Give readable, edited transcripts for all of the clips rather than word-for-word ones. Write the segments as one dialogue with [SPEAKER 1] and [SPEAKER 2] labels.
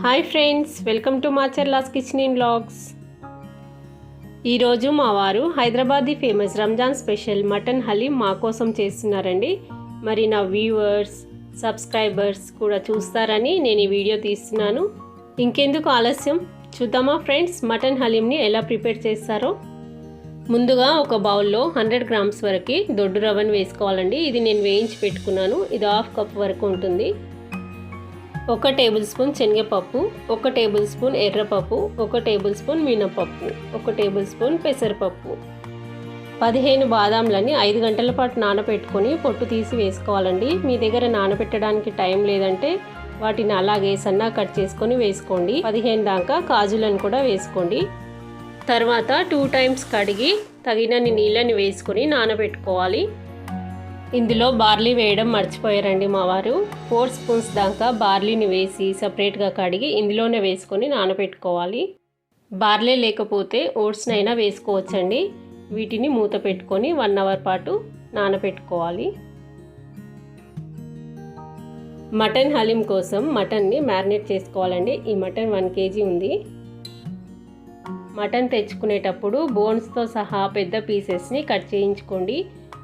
[SPEAKER 1] Hi friends, welcome to మా చెల్లాస్ kitchen in vlogs. ఈరోజు మా వారు Hyderabadi famous Ramzan special mutton haleem మా కోసం చేస్తున్నారండి. మరి నా వ్యూవర్స్, సబ్స్క్రైబర్స్ కూడా చూస్తారని నేను ఈ వీడియో తీస్తున్నాను. ఇంకెందుకు ఆలస్యం, చూద్దామా ఫ్రెండ్స్ మటన్ హలీంని ఎలా ప్రిపేర్ చేస్తారో. ముందుగా ఒక బౌల్లో 100 గ్రామ్స్ వరకు దొడ్డు రవ్వను వేసుకోవాలండి. ఇది నేను వేయించి పెట్టుకున్నాను. ఇది 1/2 కప్ వరకు ఉంటుంది. 1 టేబుల్ స్పూన్ శనగపప్పు, 1 టేబుల్ స్పూన్ ఎర్రపప్పు, 1 టేబుల్ స్పూన్ మినపప్పు, 1 టేబుల్ స్పూన్ పెసరపప్పు, 15 బాదాంలని 5 గంటల పాటు నానబెట్టుకొని పొట్టు తీసి వేసుకోవాలండి. మీ దగ్గర నానబెట్టడానికి టైం లేదంటే వాటిని అలాగే సన్నగా కట్ చేసుకొని వేసుకోండి. 15 దాకా కాజులను కూడా వేసుకోండి. తర్వాత 2 టైమ్స్ కడిగి తగినన్ని నీళ్ళని వేసుకొని నానబెట్టుకోవాలి. ఇందులో బార్లీ వేయడం మర్చిపోయారండి మా వారు. 4 స్పూన్స్ దాకా బార్లీని వేసి సపరేట్గా కడిగి ఇందులోనే వేసుకొని నానబెట్టుకోవాలి. బార్లీ లేకపోతే ఓట్స్నైనా వేసుకోవచ్చండి. వీటిని మూత పెట్టుకొని 1 అవర్ పాటు నానబెట్టుకోవాలి. మటన్ హలీం కోసం మటన్ని మ్యారినేట్ చేసుకోవాలండి. ఈ మటన్ 1 కేజీ ఉంది. మటన్ తెచ్చుకునేటప్పుడు బోన్స్తో సహా పెద్ద పీసెస్ని కట్ చేయించుకోండి.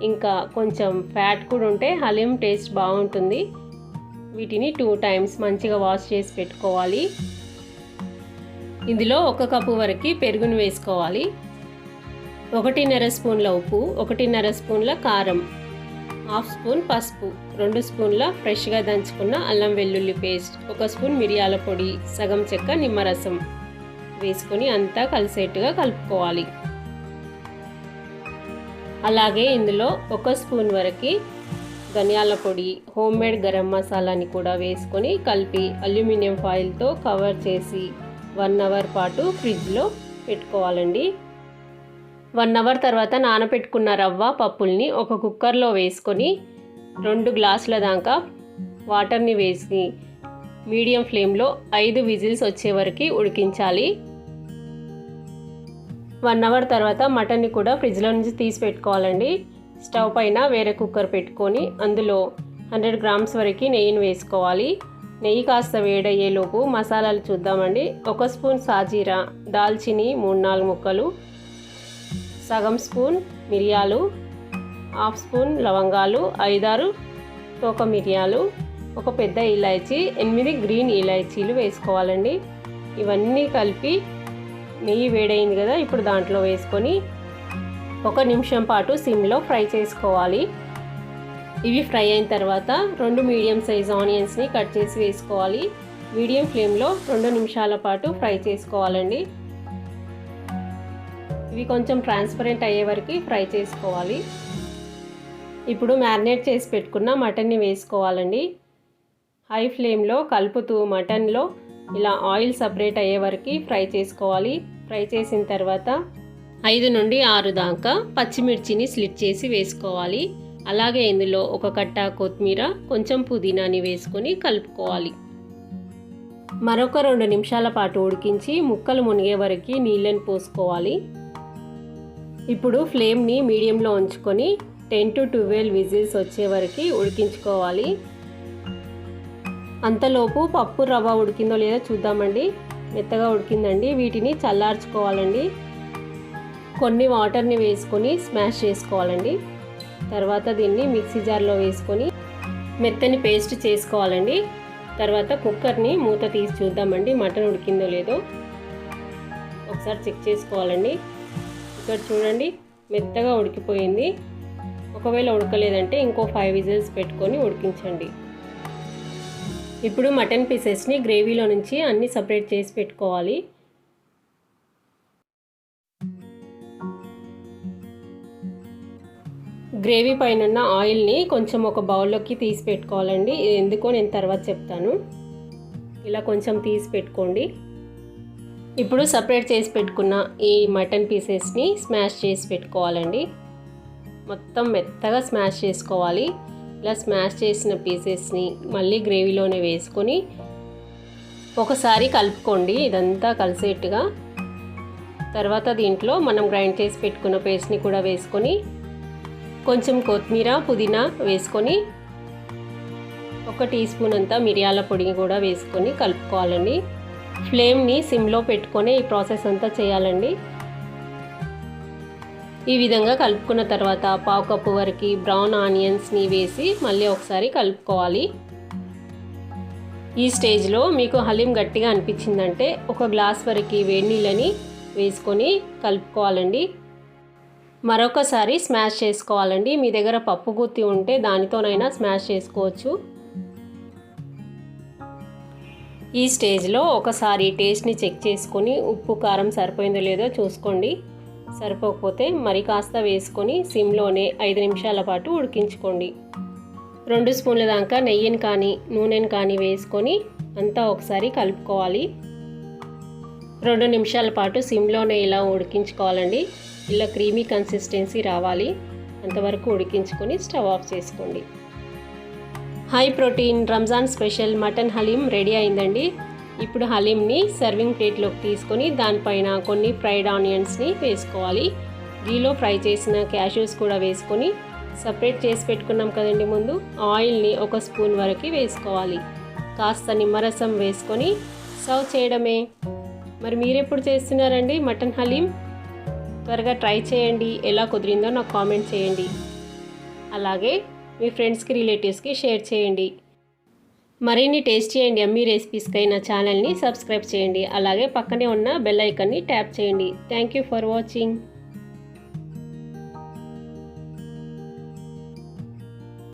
[SPEAKER 1] ఇంకా కొంచెం ఫ్యాట్ కూడా ఉంటే హలీం టేస్ట్ బాగుంటుంది. వీటిని 2 టైమ్స్ మంచిగా వాష్ చేసి పెట్టుకోవాలి. ఇందులో 1 కప్పు వరకు పెరుగును వేసుకోవాలి. 1.5 స్పూన్ల ఉప్పు, 1.5 స్పూన్ల కారం, 1/2 స్పూన్ పసుపు, 2 స్పూన్ల ఫ్రెష్గా దంచుకున్న అల్లం వెల్లుల్లి పేస్ట్, 1 స్పూన్ మిరియాల పొడి, సగం చెక్క నిమ్మరసం వేసుకొని అంతా కలిసేట్టుగా కలుపుకోవాలి. అలాగే ఇందులో 1 స్పూన్ వరకు ధనియాల పొడి, హోమ్మేడ్ గరం మసాలాని కూడా వేసుకొని కలిపి అల్యూమినియం ఫాయిల్తో కవర్ చేసి 1 అవర్ పాటు ఫ్రిడ్జ్లో పెట్టుకోవాలండి. 1 అవర్ తర్వాత నానబెట్టుకున్న రవ్వ పప్పుల్ని ఒక కుక్కర్లో వేసుకొని 2 గ్లాసుల దాకా వాటర్ని వేసి మీడియం ఫ్లేమ్లో 5 విజిల్స్ వచ్చే వరకు ఉడికించాలి. 1 అవర్ తర్వాత మటన్ని కూడా ఫ్రిడ్జ్లో నుంచి తీసి పెట్టుకోవాలండి. స్టవ్ పైన వేరే కుక్కర్ పెట్టుకొని అందులో 100 గ్రామ్స్ వరకు నెయ్యిని వేసుకోవాలి. నెయ్యి కాస్త వేడయ్యేలోపు మసాలాలు చూద్దామండి. 1 స్పూన్ సాజీరా, దాల్చిని 3-4 ముక్కలు, సగం స్పూన్ మిరియాలు, 1/2 స్పూన్ లవంగాలు, 5-6 తోక మిరియాలు, 1 పెద్ద ఇలాచీ, 8 గ్రీన్ ఇలాచీలు వేసుకోవాలండి. ఇవన్నీ కలిపి నెయ్యి వేడైంది కదా, ఇప్పుడు దాంట్లో వేసుకొని 1 నిమిషం పాటు సిమ్లో ఫ్రై చేసుకోవాలి. ఇవి ఫ్రై అయిన తర్వాత 2 మీడియం సైజ్ ఆనియన్స్ని కట్ చేసి వేసుకోవాలి. మీడియం ఫ్లేమ్లో 2 నిమిషాల పాటు ఫ్రై చేసుకోవాలండి. ఇవి కొంచెం ట్రాన్స్పరెంట్ అయ్యే వరకు ఫ్రై చేసుకోవాలి. ఇప్పుడు మ్యారినేట్ చేసి పెట్టుకున్న మటన్ని వేసుకోవాలండి. హై ఫ్లేమ్లో కలుపుతూ మటన్లో ఇలా ఆయిల్ సపరేట్ అయ్యే వరకు ఫ్రై చేసుకోవాలి. ఫ్రై చేసిన తర్వాత 5 నుండి 6 దాకా పచ్చిమిర్చిని స్లిట్ చేసి వేసుకోవాలి. అలాగే ఇందులో 1 కట్ట కొత్తిమీర, కొంచెం పుదీనాని వేసుకొని కలుపుకోవాలి. మరొక 2 నిమిషాల పాటు ఉడికించి ముక్కలు మునిగే వరకు నీళ్ళని పోసుకోవాలి. ఇప్పుడు ఫ్లేమ్ని మీడియంలో ఉంచుకొని 10 to 12 విజిల్స్ వచ్చే వరకు ఉడికించుకోవాలి. అంతలోపు పప్పు రవ్వ ఉడికిందో లేదో చూద్దామండి. మెత్తగా ఉడికిందండి. వీటిని చల్లార్చుకోవాలండి. కొన్ని వాటర్ని వేసుకొని స్మాష్ చేసుకోవాలండి. తర్వాత దీన్ని మిక్సీ జార్లో వేసుకొని మెత్తని పేస్ట్ చేసుకోవాలండి. తర్వాత కుక్కర్ని మూత తీసి చూద్దామండి మటన్ ఉడికిందో లేదో ఒకసారి చెక్ చేసుకోవాలండి. ఇక్కడ చూడండి, మెత్తగా ఉడికిపోయింది. ఒకవేళ ఉడకలేదంటే ఇంకో 5 విజిల్స్ పెట్టుకొని ఉడికించండి. ఇప్పుడు మటన్ పీసెస్ని గ్రేవీలో నుంచి అన్నీ సపరేట్ చేసి పెట్టుకోవాలి. గ్రేవీ పైన ఆయిల్ని కొంచెం ఒక బౌల్లోకి తీసి పెట్టుకోవాలండి. ఇది ఎందుకో నేను తర్వాత చెప్తాను. ఇలా కొంచెం తీసి పెట్టుకోండి. ఇప్పుడు సపరేట్ చేసి పెట్టుకున్న ఈ మటన్ పీసెస్ని స్మాష్ చేసి పెట్టుకోవాలండి. మొత్తం మెత్తగా స్మాష్ చేసుకోవాలి. ఇలా స్మాష్ చేసిన పీసెస్ని మళ్ళీ గ్రేవీలోనే వేసుకొని ఒకసారి కలుపుకోండి, ఇదంతా కలిసేట్టుగా. తర్వాత దీంట్లో మనం గ్రైండ్ చేసి పెట్టుకున్న పేస్ట్ని కూడా వేసుకొని కొంచెం కొత్తిమీర, పుదీనా వేసుకొని 1 టీ స్పూన్ అంతా మిరియాల పొడిని కూడా వేసుకొని కలుపుకోవాలండి. ఫ్లేమ్ని సిమ్లో పెట్టుకొని ఈ ప్రాసెస్ అంతా చేయాలండి. ఈ విధంగా కలుపుకున్న తర్వాత పావు కప్పు వరకు బ్రౌన్ ఆనియన్స్ని వేసి మళ్ళీ ఒకసారి కలుపుకోవాలి. ఈ స్టేజ్లో మీకు హలీం గట్టిగా అనిపించిందంటే ఒక గ్లాస్ వరకు వేడి నీళ్ళని వేసుకొని కలుపుకోవాలండి. మరొకసారి స్మాష్ చేసుకోవాలండి. మీ దగ్గర పప్పు గుత్తి ఉంటే దానితోనైనా స్మాష్ చేసుకోవచ్చు. ఈ స్టేజ్లో ఒకసారి టేస్ట్ని చెక్ చేసుకొని ఉప్పు కారం సరిపోయిందో లేదో చూసుకోండి. సరిపోకపోతే మరి కాస్త వేసుకొని సిమ్లోనే 5 నిమిషాల పాటు ఉడికించుకోండి. 2 స్పూన్ల దాకా నెయ్యిని కానీ నూనెని కానీ వేసుకొని అంతా ఒకసారి కలుపుకోవాలి. 2 నిమిషాల పాటు సిమ్లోనే ఇలా ఉడికించుకోవాలండి. ఇలా క్రీమీ కన్సిస్టెన్సీ రావాలి. అంతవరకు ఉడికించుకొని స్టవ్ ఆఫ్ చేసుకోండి. High protein Ramzan special mutton haleem ready అయిందండి. ఇప్పుడు హలీంని సర్వింగ్ ప్లేట్లోకి తీసుకొని దానిపైన కొన్ని ఫ్రైడ్ ఆనియన్స్ని వేసుకోవాలి. గీలో ఫ్రై చేసిన క్యాష్యూస్ కూడా వేసుకొని సపరేట్ చేసి పెట్టుకున్నాం కదండి ముందు, ఆయిల్ని 1 స్పూన్ వరకు వేసుకోవాలి. కాస్త నిమ్మరసం వేసుకొని సర్వ్ చేయడమే. మరి మీరెప్పుడు చేస్తున్నారండి మటన్ హలీం? త్వరగా ట్రై చేయండి. ఎలా కుదిరిందో నాకు కామెంట్ చేయండి. అలాగే మీ ఫ్రెండ్స్కి రిలేటివ్స్కి షేర్ చేయండి. మరిన్ని టేస్టీ అండ్ యమ్మీ రెసిపీస్కై నా ఛానల్ని సబ్స్క్రైబ్ చేయండి. అలాగే పక్కనే ఉన్న బెల్ ఐకాన్ని ట్యాప్ చేయండి. Thank you for watching.